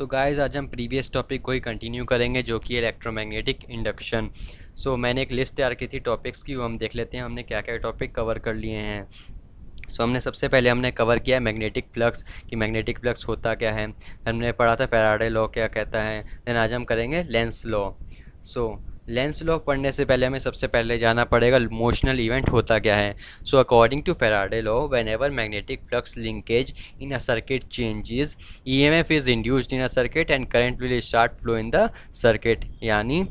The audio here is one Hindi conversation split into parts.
सो गाइस आज हम प्रीवियस टॉपिक को ही कंटिन्यू करेंगे जो कि इलेक्ट्रोमैग्नेटिक इंडक्शन। सो मैंने एक लिस्ट तैयार की थी टॉपिक्स की, वो हम देख लेते हैं हमने क्या क्या टॉपिक कवर कर लिए हैं। हमने सबसे पहले हमने कवर किया मैग्नेटिक फ्लक्स कि मैग्नेटिक फ्लक्स होता क्या है। हमने पढ़ा था फैराडे लॉ क्या कहता है। देन आज हम करेंगे लेंस लॉ। सो लेंस लॉ पढ़ने से पहले हमें सबसे पहले जाना पड़ेगा मोशनल इवेंट होता क्या है। So according to Faraday law whenever magnetic flux linkage in a circuit changes EMF is induced in a circuit and current will start flow in the circuit. यानी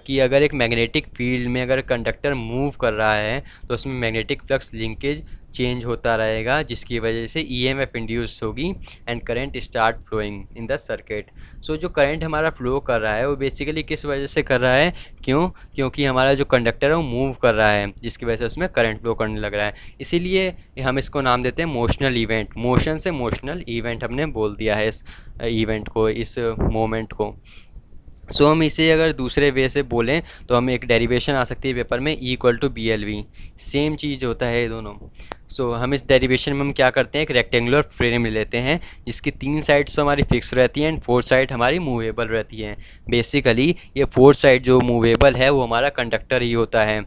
कि अगर एक मैग्नेटिक फील्ड में अगर कंडक्टर मूव कर रहा है तो उसमें मैग्नेटिक फ्लक्स लिंकेज चेंज होता रहेगा जिसकी वजह से ईएमएफ इंड्यूस होगी and current start flowing in the circuit. So जो करंट हमारा फ्लो कर रहा है वो बेसिकली किस वजह से कर रहा है, क्योंकि हमारा जो कंडक्टर है वो मूव कर रहा है जिसकी वजह से उसमें करंट फ्लो करने लग रहा है। इसीलिए हम इसको नाम देते हैं मोशनल इवेंट। मोशन से मोशनल इवेंट हमने बोल दिया है इस इवेंट को, इस मोमेंट को। हम इसे अगर दूसरे वे से बोलें तो हम एक डेरिवेशन आ सकती है पेपर में E=BLV। सेम चीज़ होता है ये दोनों। हम इस डेरिवेशन में हम क्या करते हैं, एक रेक्टेंगुलर फ्रेम ले लेते हैं जिसकी 3 साइड्स तो हमारी फिक्स रहती हैं एंड 4 साइड हमारी मूवेबल रहती हैं। बेसिकली ये 4 साइड जो मूवेबल है वो हमारा कंडक्टर ही होता है,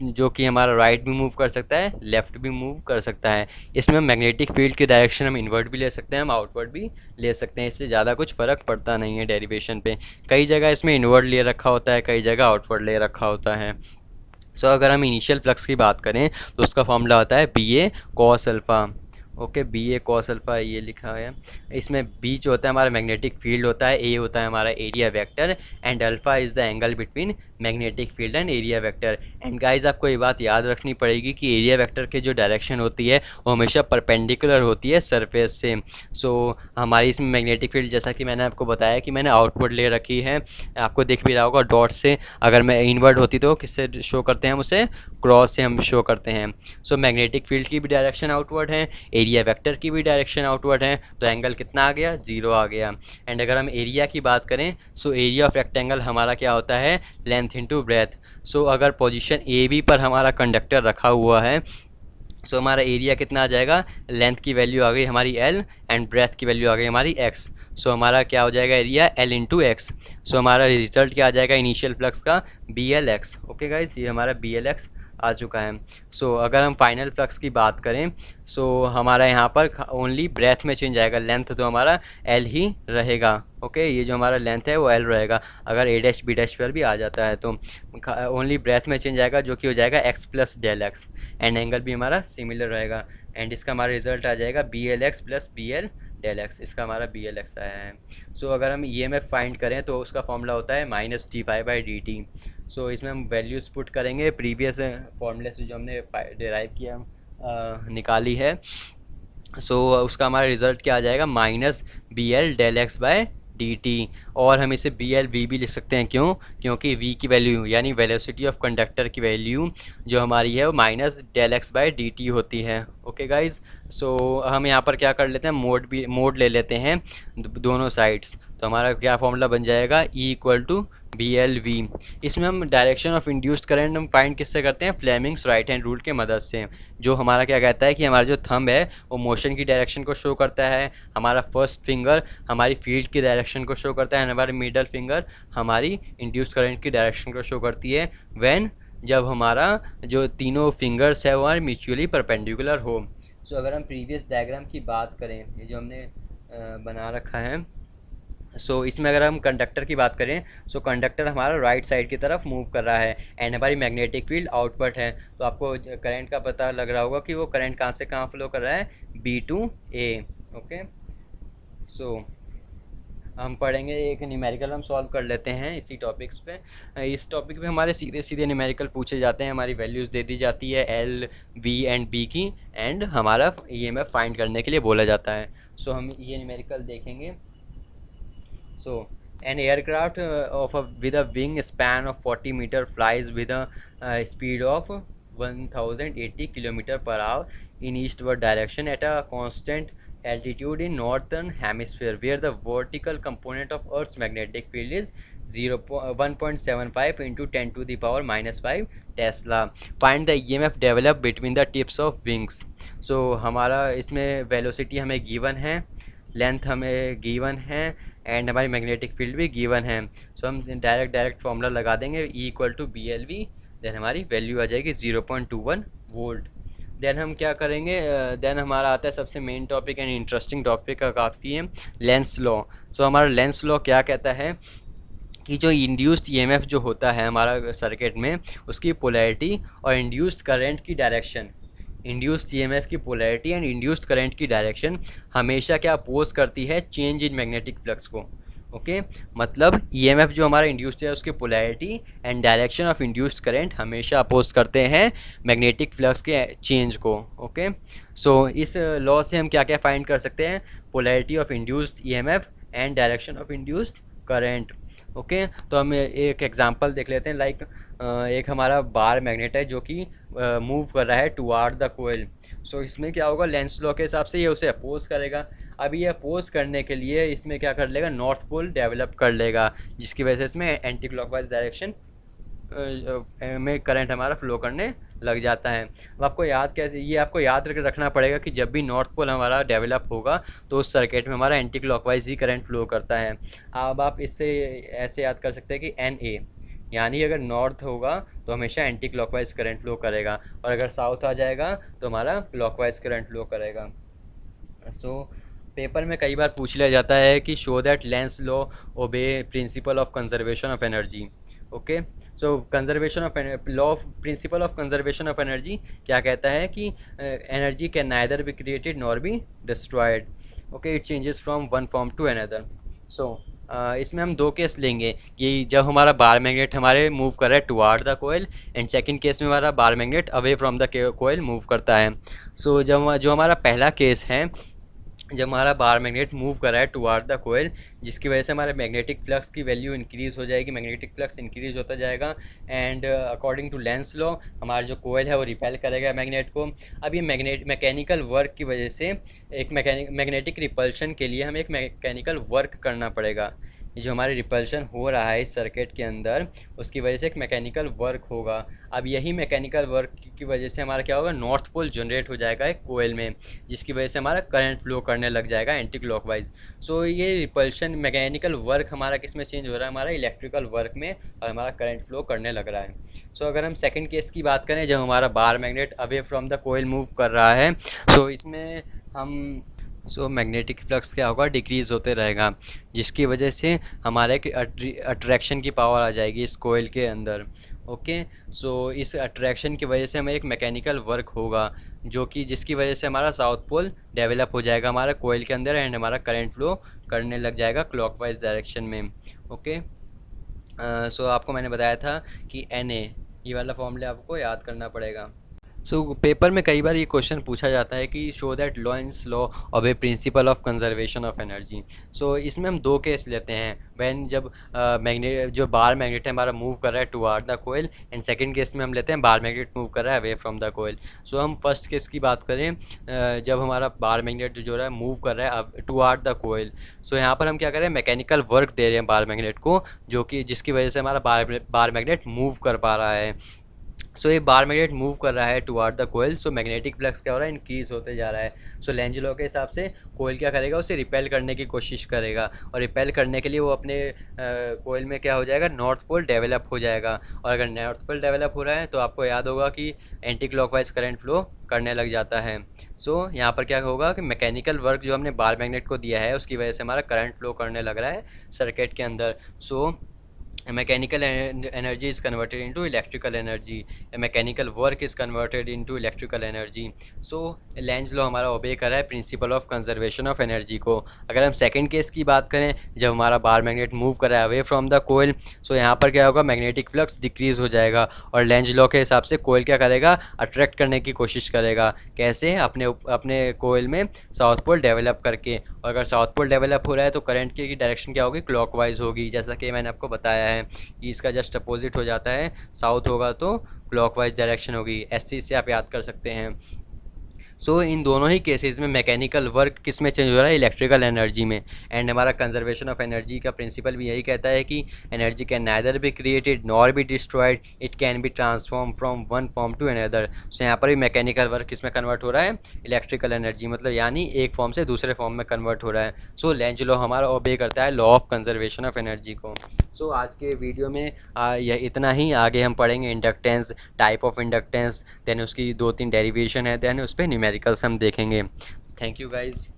जो कि हमारा राइट भी मूव कर सकता है, लेफ़्ट भी मूव कर सकता है। इसमें मैग्नेटिक फील्ड की डायरेक्शन हम इनवर्ट भी ले सकते हैं, हम आउटवर्ड भी ले सकते हैं। इससे ज़्यादा कुछ फ़र्क पड़ता नहीं है डेरिवेशन पे। कई जगह इसमें इनवर्ट ले रखा होता है, कई जगह आउटवर्ड ले रखा होता है। अगर हम इनिशियल फ्लक्स की बात करें तो उसका फॉर्मूला होता है BA cos alpha. Okay, BA cos alpha ये लिखा है। इसमें B जो होता है हमारा मैग्नेटिक फील्ड होता है, A होता है हमारा area vector and alpha is the angle between magnetic field and area vector. And guys आपको ये बात याद रखनी पड़ेगी कि एरिया वेक्टर की जो डायरेक्शन होती है वो हमेशा परपेंडिकुलर होती है सरफेस से। हमारी इसमें मैग्नेटिक फील्ड जैसा कि मैंने आपको बताया कि मैंने आउटवर्ड ले रखी है, आपको दिख भी रहा होगा डॉट से। अगर मैं इनवर्ड होती तो किससे शो करते हैं हम उसे, क्रॉस से हम शो करते हैं। मैग्नेटिक फील्ड की भी डायरेक्शन आउटवर्ड है, एरिया वेक्टर की भी डायरेक्शन आउटवर्ड है, तो एंगल कितना आ गया, 0 आ गया। एंड अगर हम एरिया की बात करें एरिया ऑफ रेक्टेंगल हमारा क्या होता है, लेंथ इनटू ब्रेथ। अगर पोजीशन AB पर हमारा कंडक्टर रखा हुआ है हमारा एरिया कितना आ जाएगा, लेंथ की वैल्यू आ गई हमारी L एंड ब्रेथ की वैल्यू आ गई हमारी X। हमारा क्या हो जाएगा एरिया L इंटू एक्स। हमारा रिजल्ट क्या आ जाएगा इनिशियल फ्लक्स का, BLX। ओके गाइस, ये हमारा BLX आ चुका है। अगर हम फाइनल फ्लक्स की बात करें हमारा यहाँ पर ओनली ब्रेथ में चेंज आएगा, लेंथ तो हमारा L ही रहेगा। ओके, ये जो हमारा लेंथ है वो L रहेगा। अगर A', B' पर भी आ जाता है तो ओनली ब्रेथ में चेंज आएगा जो कि हो जाएगा X plus del X and angle भी हमारा सिमिलर रहेगा। एंड इसका हमारा रिजल्ट आ जाएगा BLX plus BL del X. इसका हमारा BLX आया है। अगर हम EMF फाइंड करें तो उसका फॉर्मूला होता है -dϕ/dt। इसमें हम वैल्यूज़ पुट करेंगे प्रीवियस फॉर्मूले से जो हमने डिराइव किया निकाली है। उसका हमारा रिजल्ट क्या आ जाएगा, -BL del X by dt। और हम इसे BLV भी लिख सकते हैं, क्योंकि V की वैल्यू यानी वेलोसिटी ऑफ कंडक्टर की वैल्यू जो हमारी है वो -∂x/dt होती है। ओके गाइज, हम यहाँ पर क्या कर लेते हैं, मोड ले लेते हैं दोनों साइड्स। तो हमारा क्या फॉर्मूला बन जाएगा, E=BLV। इसमें हम डायरेक्शन ऑफ इंड्यूस्ड करंट हम फाइंड किससे करते हैं, फ्लेमिंग्स राइट हैंड रूल के मदद से। जो हमारा क्या कहता है कि हमारा जो थंब है वो मोशन की डायरेक्शन को शो करता है, हमारा फर्स्ट फिंगर हमारी फील्ड की डायरेक्शन को शो करता है, हमारी मिडल फिंगर हमारी इंड्यूस्ड करंट की डायरेक्शन को शो करती है जब हमारा जो तीनों फिंगर्स है वो हमारे म्यूचुअली परपेंडिकुलर हो। अगर हम प्रीवियस डायग्राम की बात करें, ये जो हमने बना रखा है, इसमें अगर हम कंडक्टर की बात करें कंडक्टर हमारा राइट साइड की तरफ मूव कर रहा है एंड हमारी मैग्नेटिक फील्ड आउटवर्ड है। तो आपको करंट का पता लग रहा होगा कि वो करंट कहाँ से कहाँ फ्लो कर रहा है, B to A। ओके, हम पढ़ेंगे एक न्यूमेरिकल हम सॉल्व कर लेते हैं इसी टॉपिक्स पे। इस टॉपिक पे हमारे सीधे सीधे न्यूमेरिकल पूछे जाते हैं, हमारी वैल्यूज़ दे दी जाती है L, V एंड B की एंड हमारा EMF फाइंड करने के लिए बोला जाता है। हम ये न्यूमेरिकल देखेंगे। An aircraft with a wing span of 40 meter flies with a speed of 1080 km per hour in eastward direction at a constant altitude in northern hemisphere where the vertical component of Earth's magnetic field is 1.75 into 10 to the power -5 Tesla. Find the EMF developed between the tips of wings. हमारा इसमें वेलोसिटी हमें गिवन है, लेंथ हमें गिवन है एंड हमारी मैग्नेटिक फील्ड भी गिवन है। सो हम डायरेक्ट फॉर्मूला लगा देंगे E equal to B L V, then हमारी वैल्यू आ जाएगी 0.21 वोल्ट। देन हम क्या करेंगे, देन हमारा आता है सबसे main topic and interesting topic का काफ़ी है, लेंस लॉ। सो हमारा लेंस लॉ क्या कहता है कि जो इंड्यूस्ड ईएमएफ जो होता है हमारा सर्किट में, उसकी पोलैरिटी और इंड्यूस्ड करंट की डायरेक्शन, इंड्यूस्ड ईएमएफ की पोलैरिटी एंड इंड्यूस्ड करंट की डायरेक्शन हमेशा क्या अपोज करती है, चेंज इन मैग्नेटिक फ्लक्स को। ओके मतलब ईएमएफ जो हमारा इंड्यूस्ड है उसकी polarity and direction of induced current हमेशा अपोज करते हैं मैग्नेटिक फ्लक्स के चेंज को। ओके सो इस लॉ से हम क्या क्या फाइंड कर सकते हैं, polarity of induced EMF and direction of induced current. Okay तो हम एक एग्जांपल देख लेते हैं, लाइक एक हमारा बार मैग्नेट है जो कि मूव कर रहा है टुवार्ड द कोयल। सो इसमें क्या होगा, लेंस लॉ के हिसाब से ये उसे अपोज करेगा। अब ये अपोज करने के लिए इसमें क्या कर लेगा, नॉर्थ पोल डेवलप कर लेगा, जिसकी वजह से इसमें एंटी क्लॉकवाइज डायरेक्शन में करंट हमारा फ्लो करने लग जाता है। अब आपको याद कैसे, ये आपको याद रखना पड़ेगा कि जब भी नॉर्थ पोल हमारा डेवलप होगा तो उस सर्किट में हमारा एंटी क्लॉकवाइज ही करंट फ्लो करता है। अब आप इससे ऐसे याद कर सकते हैं कि एन ए, यानी अगर नॉर्थ होगा तो हमेशा एंटी क्लॉकवाइज करंट फ्लो करेगा, और अगर साउथ आ जाएगा तो हमारा क्लॉकवाइज करंट फ्लो करेगा। सो पेपर में कई बार पूछ लिया जाता है कि show that Lenz law obey principle of conservation of energy. Okay so conservation of law of principle of conservation of energy क्या कहता है कि energy can neither be created nor be destroyed. Okay it changes from one form to another. So इसमें हम दो केस लेंगे कि जब हमारा बार मैग्नेट हमारे मूव कर रहा है toward the coil, and second case में हमारा bar magnet away from the coil move करता है। सो जब जो हमारा पहला केस है, जब हमारा बार मैग्नेट मूव कर रहा है टुवार्ड द कोयल, जिसकी वजह से हमारे मैग्नेटिक फ्लक्स की वैल्यू इंक्रीज़ हो जाएगी, मैग्नेटिक फ्लक्स इंक्रीज़ होता जाएगा, and according to Lenz law हमारा जो कोयल है वो रिपेल करेगा मैग्नेट को। अब ये मैकेनिकल वर्क की वजह से, एक मैग्नेटिक रिपल्शन के लिए हमें एक मैकेनिकल वर्क करना पड़ेगा। ये जो हमारे रिपल्शन हो रहा है इस सर्किट के अंदर, उसकी वजह से एक मैकेनिकल वर्क होगा। अब यही मैकेनिकल वर्क की वजह से हमारा क्या होगा, नॉर्थ पोल जनरेट हो जाएगा एक कोयल में, जिसकी वजह से हमारा करंट फ्लो करने लग जाएगा एंटी क्लॉकवाइज। सो ये रिपल्शन मैकेनिकल वर्क हमारा किस में चेंज हो रहा है, हमारा इलेक्ट्रिकल वर्क में, और हमारा करंट फ्लो करने लग रहा है। सो अगर हम सेकंड केस की बात करें, जब हमारा bar magnet away from the coil move कर रहा है, सो इसमें हम मैग्नेटिक फ्लक्स क्या होगा, डिक्रीज़ होते रहेगा, जिसकी वजह से हमारे एक अट्रैक्शन की पावर आ जाएगी इस कोयल के अंदर। ओके सो इस अट्रैक्शन की वजह से हमें एक मैकेनिकल वर्क होगा, जो कि जिसकी वजह से हमारा साउथ पोल डेवलप हो जाएगा हमारा कोयल के अंदर, एंड हमारा करंट फ्लो करने लग जाएगा क्लॉकवाइज डायरेक्शन में। ओके सो आपको मैंने बताया था कि एन ए, ये वाला फॉर्मूला आपको याद करना पड़ेगा। पेपर में कई बार ये क्वेश्चन पूछा जाता है कि show that Lenz law of A principal of conservation of energy. इसमें हम दो केस लेते हैं, व्हेन जब मैग्नेट जो बार मैग्नेट है हमारा मूव कर रहा है toward the coil, and second case में हम लेते हैं बार मैग्नेट मूव कर रहा है अवे फ्रॉम द कोयल। हम फर्स्ट केस की बात करें, जब हमारा बार मैग्नेट जो है मूव कर रहा है टुवार्ड द कोयल। यहाँ पर हम क्या करें, मैकेनिकल वर्क दे रहे हैं बार मैग्नेट को, जो कि जिसकी वजह से हमारा बार मैग्नेट मूव कर पा रहा है। ये बार मैग्नेट मूव कर रहा है toward the coil, magnetic flux क्या हो रहा है, इंक्रीज होते जा रहा है। लेंज लॉ के हिसाब से कोयल क्या करेगा, उसे रिपेल करने की कोशिश करेगा, और रिपेल करने के लिए वो अपने कोयल में क्या हो जाएगा, नॉर्थ पोल डेवलप हो जाएगा। और अगर नॉर्थ पोल डेवलप हो रहा है तो आपको याद होगा कि एंटी क्लॉकवाइज करंट फ्लो करने लग जाता है। यहाँ पर क्या होगा कि मैकेनिकल वर्क जो हमने बार मैग्नेट को दिया है उसकी वजह से हमारा करंट फ्लो करने लग रहा है सर्किट के अंदर। mechanical energy is converted into electrical energy, a mechanical work is converted into electrical energy। Lenz law हमारा ओबे कर रहा है principal of conservation of energy को। अगर हम सेकंड केस की बात करें, जब हमारा बार मैग्नेट मूव कर रहा है अवे फ्रॉम द कोयल, यहाँ पर क्या होगा, मैग्नेटिक फ्लक्स डिक्रीज हो जाएगा, और लेंज लॉ के हिसाब से कोयल क्या करेगा, अट्रैक्ट करने की कोशिश करेगा। कैसे, अपने कोयल में साउथ पोल डेवलप करके। और अगर साउथ पोल डेवलप हो रहा है तो करंट की डायरेक्शन क्या होगी, क्लॉकवाइज होगी, जैसा कि मैंने आपको बताया है कि इसका जस्ट अपोजिट हो जाता है, साउथ होगा तो क्लॉकवाइज डायरेक्शन होगी। एससी से आप याद कर सकते हैं। सो इन दोनों ही केसेस में मैकेनिकल वर्क किस में चेंज हो रहा है, इलेक्ट्रिकल एनर्जी में। एंड हमारा कंजर्वेशन ऑफ एनर्जी का प्रिंसिपल भी यही कहता है कि energy can neither be created nor be destroyed, it can be transform from one form to another. So यहाँ पर भी मैकेनिकल वर्क किस में कन्वर्ट हो रहा है, इलेक्ट्रिकल एनर्जी, मतलब यानी एक फॉर्म से दूसरे फॉर्म में कन्वर्ट हो रहा है। सो लेंज लॉ हमारा ओबे करता है law of conservation of energy को। सो आज के वीडियो में यह इतना ही। आगे हम पढ़ेंगे inductance, type of inductance, then उसकी 2-3 डेरिवेशन है, देन उस पर न्यूमेरिकल्स हम देखेंगे। Thank you guys.